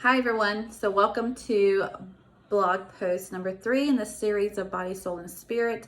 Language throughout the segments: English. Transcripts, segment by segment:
Hi everyone, so welcome to blog post number 3 in the series of Body, Soul, and Spirit.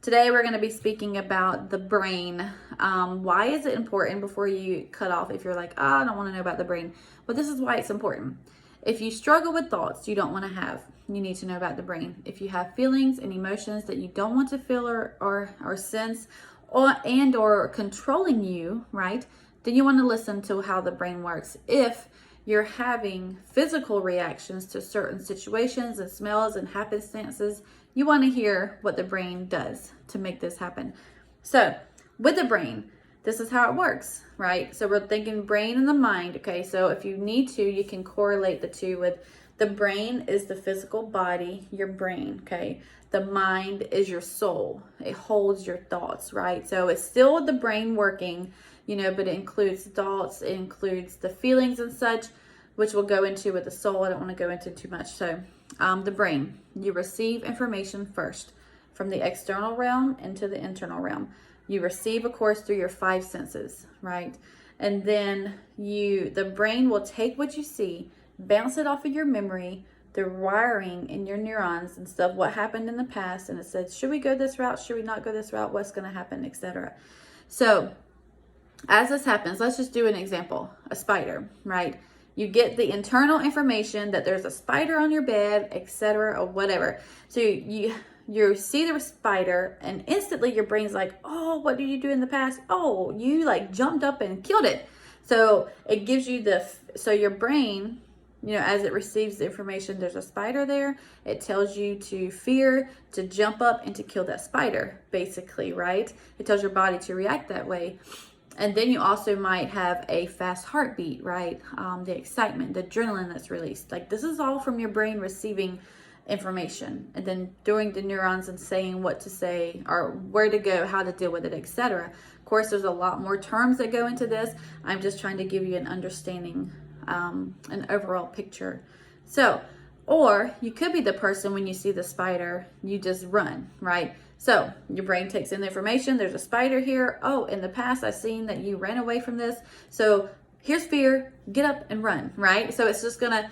Today we're going to be speaking about the brain. Why is it important before you cut off if you're like, I don't want to know about the brain? Well, this is why it's important. If you struggle with thoughts you don't want to have, you need to know about the brain. If you have feelings and emotions that you don't want to feel or sense or controlling you, right, then you want to listen to how the brain works. If you're having physical reactions to certain situations and smells and happenstances, you want to hear what the brain does to make this happen. So with the brain, this is how it works, right? So we're thinking brain and the mind. Okay, so if you need to, you can correlate the two with the brain is the physical body, your brain, okay? The mind is your soul. It holds your thoughts, right? So it's still the brain working, but it includes thoughts, it includes the feelings and such, which we'll go into with the soul. I don't want to go into too much. So the brain, you receive information first from the external realm into the internal realm. You receive, of course, through your 5 senses, right? And then the brain will take what you see, bounce it off of your memory, the wiring in your neurons and stuff, what happened in the past, and it says, should we go this route? Should we not go this route? What's going to happen, etc. So as this happens, let's just do an example. A spider, right? You get the internal information that there's a spider on your bed, etc., or whatever. So you see the spider, and instantly your brain's like, oh, what did you do in the past? Oh, you like jumped up and killed it. So it gives you so your brain, as it receives the information, there's a spider there, it tells you to fear, to jump up, and to kill that spider, basically, right? It tells your body to react that way. And then you also might have a fast heartbeat, right? The excitement, the adrenaline that's released. Like, this is all from your brain receiving information and then doing the neurons and saying what to say or where to go, how to deal with it, etc. Of course, there's a lot more terms that go into this. I'm just trying to give you an understanding, an overall picture. So, or you could be the person when you see the spider, you just run, right? So your brain takes in the information. There's a spider here. Oh, in the past, I've seen that you ran away from this. So here's fear, get up and run, right? So it's gonna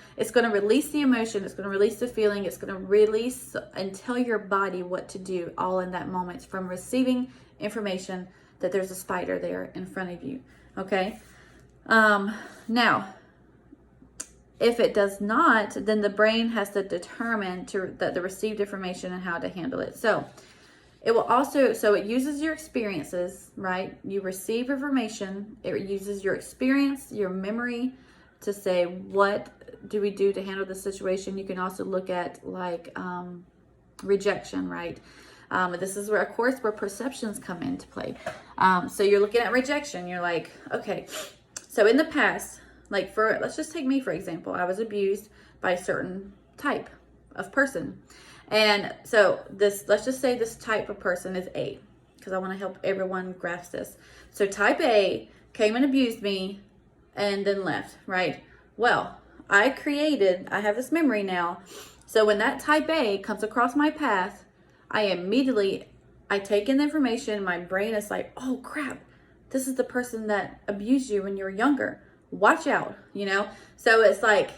release the emotion. It's gonna release the feeling. It's gonna release and tell your body what to do all in that moment from receiving information that there's a spider there in front of you, okay? Now, if it does not, then the brain has to determine the received information and how to handle it. So it will also, it uses your experiences, right? You receive information. It uses your experience, your memory to say, what do we do to handle the situation? You can also look at rejection, right? This is where, of course, where perceptions come into play. So you're looking at rejection. You're like, okay, so in the past, let's just take me, for example. I was abused by a certain type of person. And so let's just say this type of person is A, because I want to help everyone grasp this. So type A came and abused me and then left, right? Well, I have this memory now. So when that type A comes across my path, I take in the information. My brain is like, oh crap, this is the person that abused you when you were younger. Watch out, So it's like,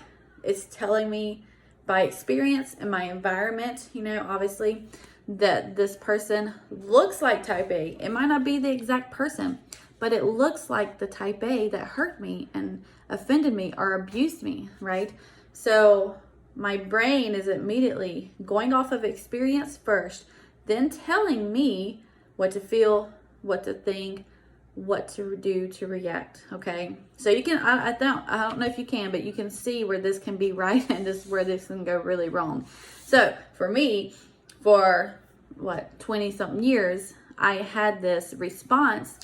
it's telling me by experience and my environment, obviously, that this person looks like type A. It might not be the exact person, but it looks like the type A that hurt me and offended me or abused me, right? So my brain is immediately going off of experience first, then telling me what to feel, what to think, what to do to react. Okay, so you can, I don't know if you can, but you can see where this can be right and where this can go really wrong. So for me, for 20 something years, I had this response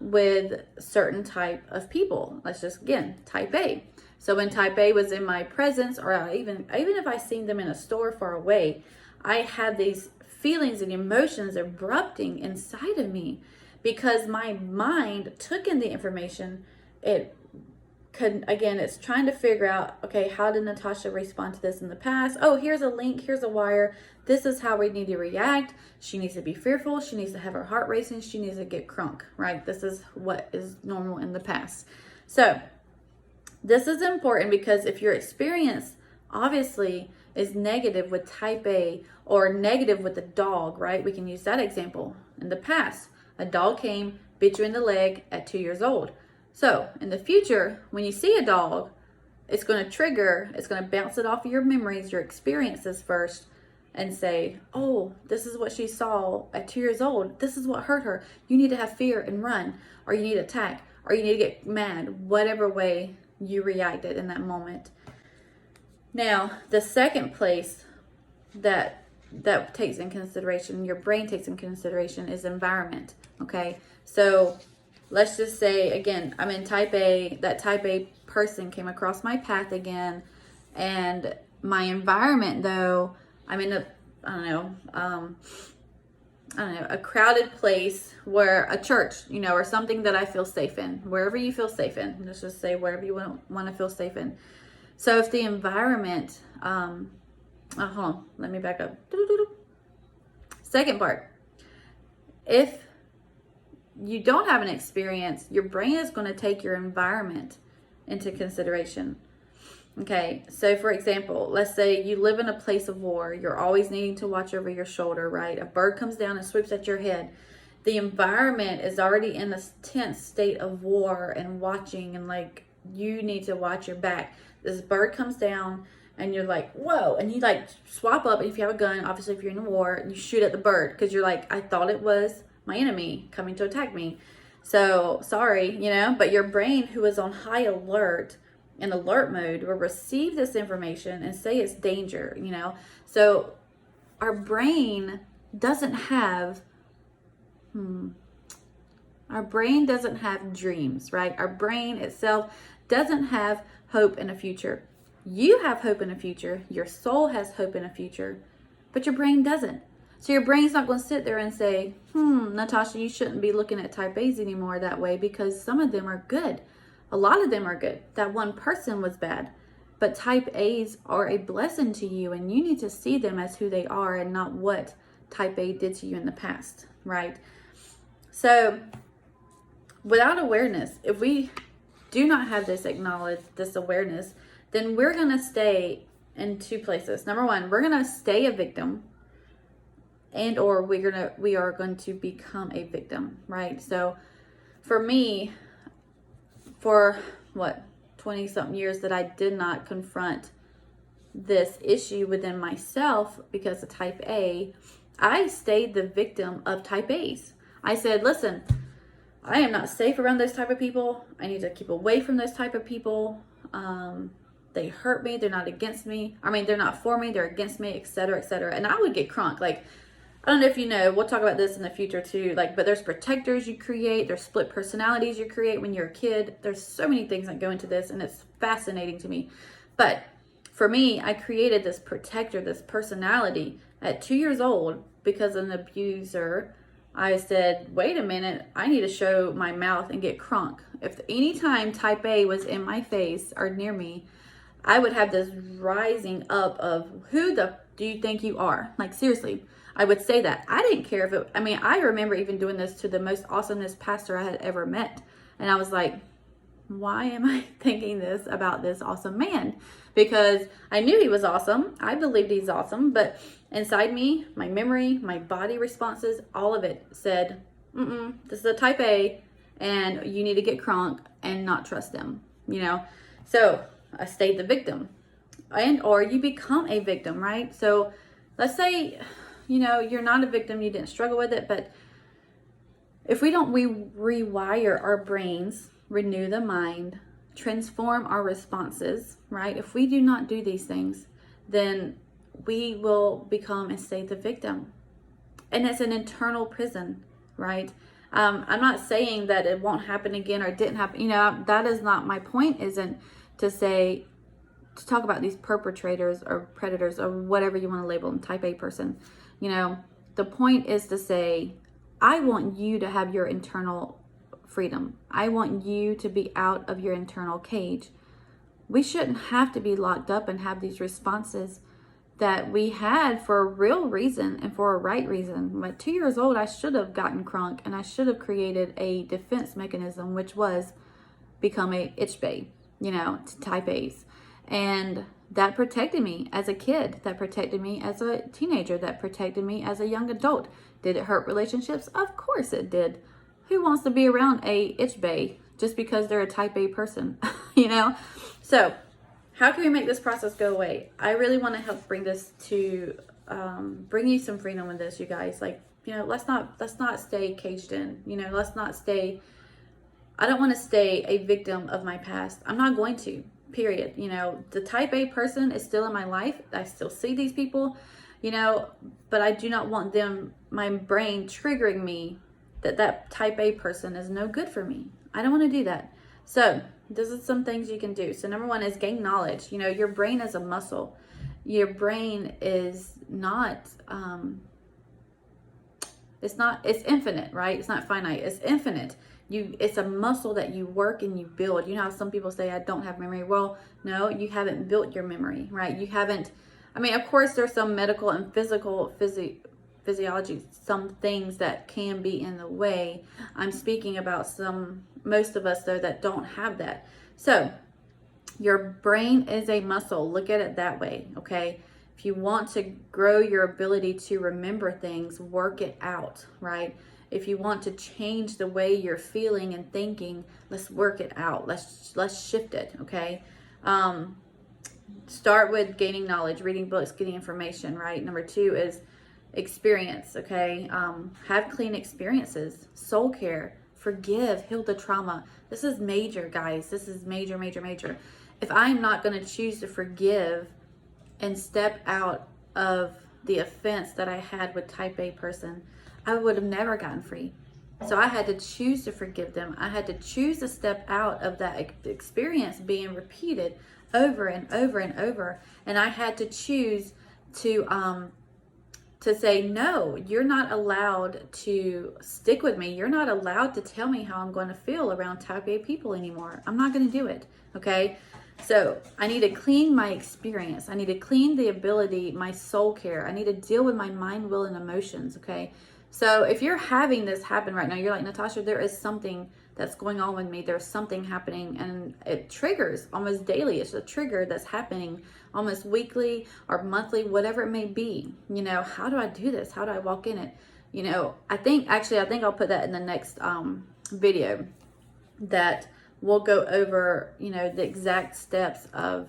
with certain type of people. Let's just, again, type A. So when type A was in my presence, or even if I seen them in a store far away, I had these feelings and emotions erupting inside of me, because my mind took in the information. It's trying to figure out, okay, how did Natasha respond to this in the past? Oh, here's a link, here's a wire. This is how we need to react. She needs to be fearful. She needs to have her heart racing. She needs to get crunk, right? This is what is normal in the past. So This is important because if your experience obviously is negative with type A or negative with the dog, right? We can use that example. In the past, a dog came, bit you in the leg at 2 years old. So in the future, when you see a dog, it's going to trigger, it's going to bounce it off of your memories, your experiences first, and say, oh, this is what she saw at 2 years old. This is what hurt her. You need to have fear and run, or you need to attack, or you need to get mad, whatever way you reacted in that moment. Now, the second place that takes in consideration, your brain takes in consideration, is environment. Okay, so let's just say, again, I'm in type A, that type A person came across my path again, and my environment, though, I'm in a crowded place, where a church, or something that I feel safe in, wherever you feel safe in. Let's just say wherever you want to feel safe in. So if the environment, hold on, let me back up. Second part, if you don't have an experience, your brain is going to take your environment into consideration. Okay, so for example, let's say you live in a place of war. You're always needing to watch over your shoulder, right? A bird comes down and swoops at your head. The environment is already in a tense state of war and watching, and like you need to watch your back. This bird comes down and you're like, whoa, and you like swap up, and if you have a gun, obviously if you're in a war, you shoot at the bird because you're like, I thought it was my enemy coming to attack me. So sorry, but your brain, who is on high alert, in alert mode, will receive this information and say it's danger, So our brain doesn't have dreams, right? Our brain itself doesn't have hope in a future. You have hope in a future. Your soul has hope in a future, but your brain doesn't. So your brain's not going to sit there and say, Natasha, you shouldn't be looking at type A's anymore that way, because some of them are good. A lot of them are good. That one person was bad. But type A's are a blessing to you, and you need to see them as who they are and not what type A did to you in the past, right? So without awareness, if we do not have this awareness, then we're going to stay in two places. Number one, we're going to stay a victim, and or we are going to become a victim, right? So for me, for 20 something years that I did not confront this issue within myself because of type A, I stayed the victim of type A's. I said, listen, I am not safe around those type of people. I need to keep away from those type of people. They hurt me. They're not against me. They're not for me. They're against me, etc., etc. And I would get crunk. Like, I don't know if you know, we'll talk about this in the future too, but there's protectors you create, there's split personalities you create when you're a kid. There's so many things that go into this, and it's fascinating to me. But for me, I created this protector, this personality at 2 years old because of an abuser. I said, wait a minute, I need to show my mouth and get crunk. If anytime type A was in my face or near me, I would have this rising up of, who the do you think you are? Like, seriously. I would say that. I didn't care if it, I remember even doing this to the most awesomest pastor I had ever met. And I was like, why am I thinking this about this awesome man? Because I knew he was awesome. I believed he's awesome. But inside me, my memory, my body responses, all of it said, this is a type A, and you need to get crunk and not trust them, So I stayed the victim. And or you become a victim, right? So let's say, you're not a victim, you didn't struggle with it, but if we don't rewire our brains, renew the mind, transform our responses, right? If we do not do these things, then we will become and stay the victim. And it's an internal prison, right? I'm not saying that it won't happen again or it didn't happen. That is not my point. Isn't to talk about these perpetrators or predators or whatever you want to label them, type A person. The point is to say, I want you to have your internal freedom. I want you to be out of your internal cage. We shouldn't have to be locked up and have these responses that we had for a real reason and for a right reason. At 2 years old, I should have gotten crunk, and I should have created a defense mechanism, which was become a itch bae. to type A's. And that protected me as a kid. That protected me as a teenager. That protected me as a young adult. Did it hurt relationships? Of course it did. Who wants to be around a itch bay just because they're a type A person? So how can we make this process go away? I really want to help bring this to bring you some freedom with this, you guys. Like, let's not stay caged in. Let's not stay. I don't want to stay a victim of my past. I'm not going to. Period. The type A person is still in my life. I still see these people, but I do not want my brain triggering me that type A person is no good for me. I don't want to do that. So this is some things you can do. So number one is gain knowledge. Your brain is a muscle. Your brain is not, it's infinite, right? It's not finite. It's infinite. It's a muscle that you work and you build. How some people say, I don't have memory. Well, no, you haven't built your memory, right? You haven't, of course there's some medical and physiology, some things that can be in the way. I'm speaking about most of us though, that don't have that. So your brain is a muscle. Look at it that way, okay? If you want to grow your ability to remember things, work it out, right? If you want to change the way you're feeling and thinking, let's work it out. Let's shift it, okay? Start with gaining knowledge, reading books, getting information, right? Number two is experience, okay? Have clean experiences, soul care, forgive, heal the trauma. This is major, guys. This is major, major, major. If I'm not going to choose to forgive and step out of the offense that I had with type A person, I would have never gotten free. So I had to choose to forgive them. I had to choose to step out of that experience being repeated over and over and over. And I had to choose to say, no, you're not allowed to stick with me. You're not allowed to tell me how I'm going to feel around type A people anymore. I'm not going to do it. Okay. So I need to clean my experience. I need to clean the ability, my soul care. I need to deal with my mind, will, and emotions. Okay. So if you're having this happen right now, you're like, Natasha, there is something that's going on with me. There's something happening, and it triggers almost daily. It's a trigger that's happening almost weekly or monthly, whatever it may be. How do I do this? How do I walk in it? I think I'll put that in the next video, that we'll go over, the exact steps of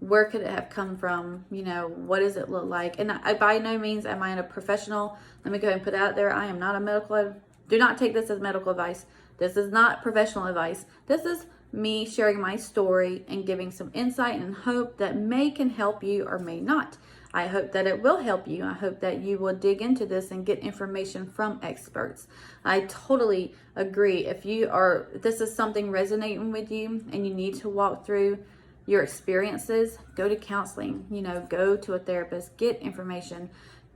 where could it have come from? What does it look like? And I by no means am I a professional. Let me go ahead and put that out there. I am not a medical. Do not take this as medical advice. This is not professional advice. This is me sharing my story and giving some insight and hope that can help you or may not. I hope that it will help you. I hope that you will dig into this and get information from experts. I totally agree. If this is something resonating with you and you need to walk through your experiences, go to counseling, go to a therapist, get information,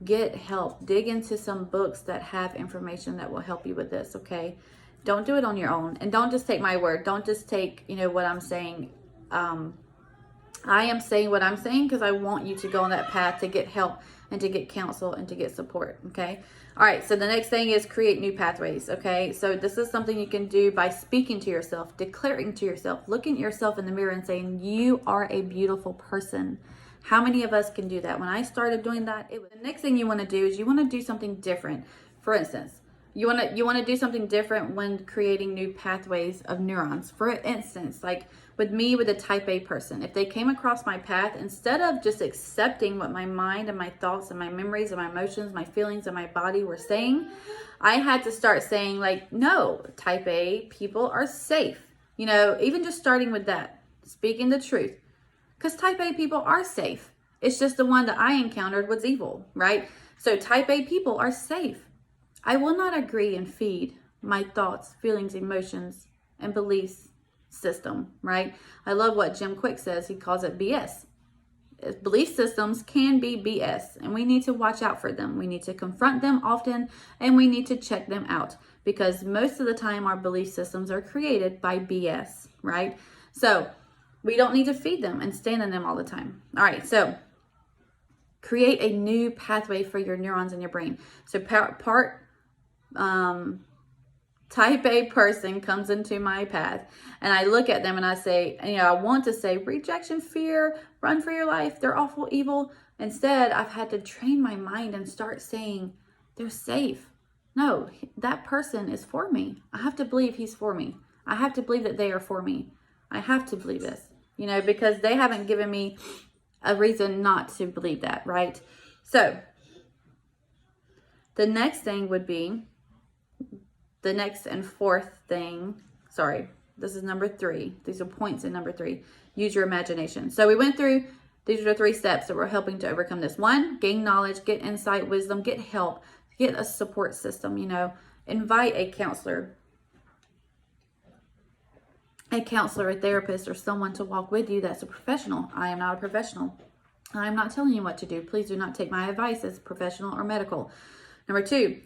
get help, dig into some books that have information that will help you with this, okay? Don't do it on your own, and don't just take my word. Don't just take, what I'm saying. I am saying what I'm saying because I want you to go on that path to get help and to get counsel and to get support, okay? All right, so the next thing is create new pathways, okay? So this is something you can do by speaking to yourself, declaring to yourself, looking at yourself in the mirror and saying, you are a beautiful person. How many of us can do that? When I started doing that, the next thing you want to do is you want to do something different. For instance, you want to do something different when creating new pathways of neurons. For instance, like with me, with a type A person, if they came across my path, instead of just accepting what my mind and my thoughts and my memories and my emotions, my feelings and my body were saying, I had to start saying like, no, type A people are safe. Even just starting with that, speaking the truth, because type A people are safe. It's just the one that I encountered was evil, right? So type A people are safe. I will not agree and feed my thoughts, feelings, emotions, and beliefs system, right? I love what Jim Quick says. He calls it BS. Belief systems can be BS, and we need to watch out for them. We need to confront them often, and we need to check them out, because most of the time our belief systems are created by BS, right? So we don't need to feed them and stand in them all the time. All right, so create a new pathway for your neurons in your brain. So type A person comes into my path and I look at them and I say, I want to say rejection, fear, run for your life, they're awful, evil. Instead, I've had to train my mind and start saying they're safe. No, that person is for me. I have to believe he's for me. I have to believe that they are for me. I have to believe this, because they haven't given me a reason not to believe that, right? So the next thing would be, the next and fourth thing, this is number 3. These are points in number 3. Use your imagination. So we went through, these are the 3 steps that we're helping to overcome this. 1, gain knowledge, get insight, wisdom, get help, get a support system, invite a counselor, a therapist, or someone to walk with you that's a professional. I am not a professional. I am not telling you what to do. Please do not take my advice as professional or medical. Number 2,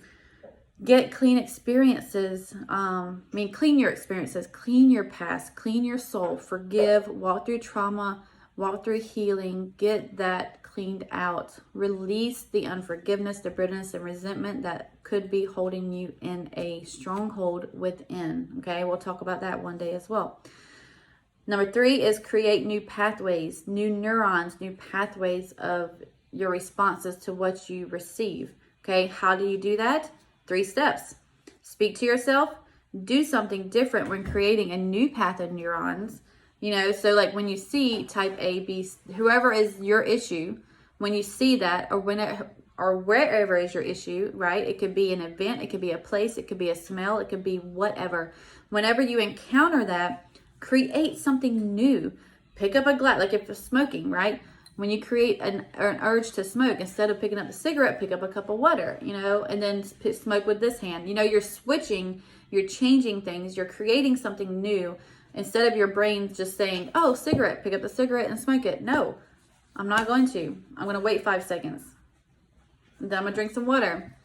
get clean experiences. Clean your experiences, clean your past, clean your soul, forgive, walk through trauma, walk through healing, get that cleaned out. Release the unforgiveness, the bitterness, and resentment that could be holding you in a stronghold within. Okay, we'll talk about that one day as well. Number 3 is create new pathways, new neurons, new pathways of your responses to what you receive. Okay, how do you do that? 3 steps. Speak to yourself. Do something different when creating a new path of neurons. So like when you see type A, B, whoever is your issue, when you see that, or wherever is your issue, right? It could be an event, it could be a place, it could be a smell, it could be whatever. Whenever you encounter that, create something new. Pick up a glass, like if you're smoking, right? When you create an urge to smoke, instead of picking up a cigarette, pick up a cup of water, and then smoke with this hand. You're switching, you're changing things, you're creating something new. Instead of your brain just saying, oh, cigarette, pick up the cigarette and smoke it. No, I'm not going to. I'm going to wait 5 seconds. Then I'm going to drink some water.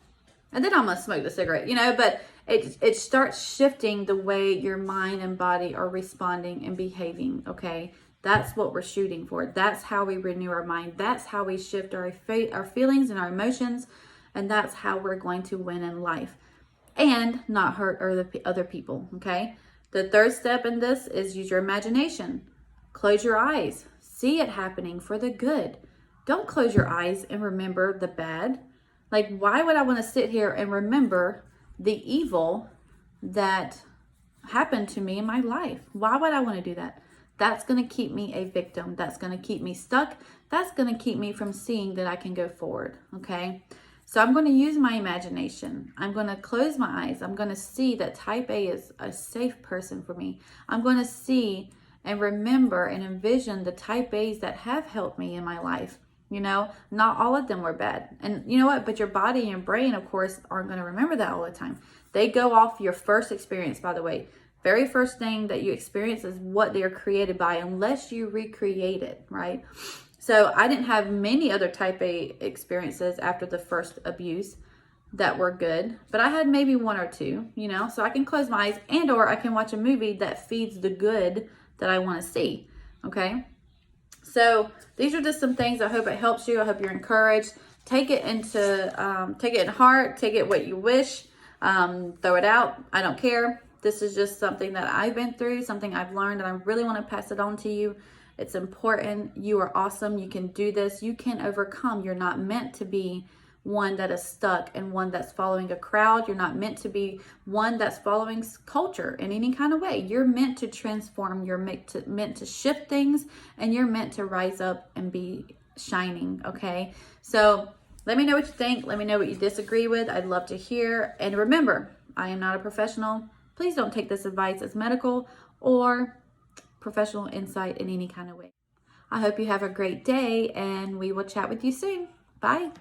And then I'm going to smoke the cigarette, but it starts shifting the way your mind and body are responding and behaving, okay? That's what we're shooting for. That's how we renew our mind. That's how we shift our feelings and our emotions. And that's how we're going to win in life and not hurt other people, okay? The 3rd step in this is use your imagination. Close your eyes. See it happening for the good. Don't close your eyes and remember the bad. Like, why would I want to sit here and remember the evil that happened to me in my life? Why would I want to do that? That's going to keep me a victim. That's going to keep me stuck. That's going to keep me from seeing that I can go forward, okay? So I'm going to use my imagination. I'm going to close my eyes. I'm going to see that type A is a safe person for me. I'm going to see and remember and envision the type A's that have helped me in my life. Not all of them were bad. And you know what? But your body and your brain, of course, aren't going to remember that all the time. They go off your first experience, by the way. Very first thing that you experience is what they're created by, unless you recreate it, right? So I didn't have many other type A experiences after the first abuse that were good, but I had maybe 1 or 2, so I can close my eyes or I can watch a movie that feeds the good that I want to see, okay? So these are just some things. I hope it helps you. I hope you're encouraged. Take it in heart, take it what you wish, throw it out. I don't care. This is just something that I've been through, something I've learned, and I really want to pass it on to you. It's important. You are awesome. You can do this. You can overcome. You're not meant to be one that is stuck and one that's following a crowd. You're not meant to be one that's following culture in any kind of way. You're meant to transform. You're meant to shift things, and you're meant to rise up and be shining, okay? So let me know what you think. Let me know what you disagree with. I'd love to hear. And remember, I am not a professional. Please don't take this advice as medical or professional insight in any kind of way. I hope you have a great day, and we will chat with you soon. Bye.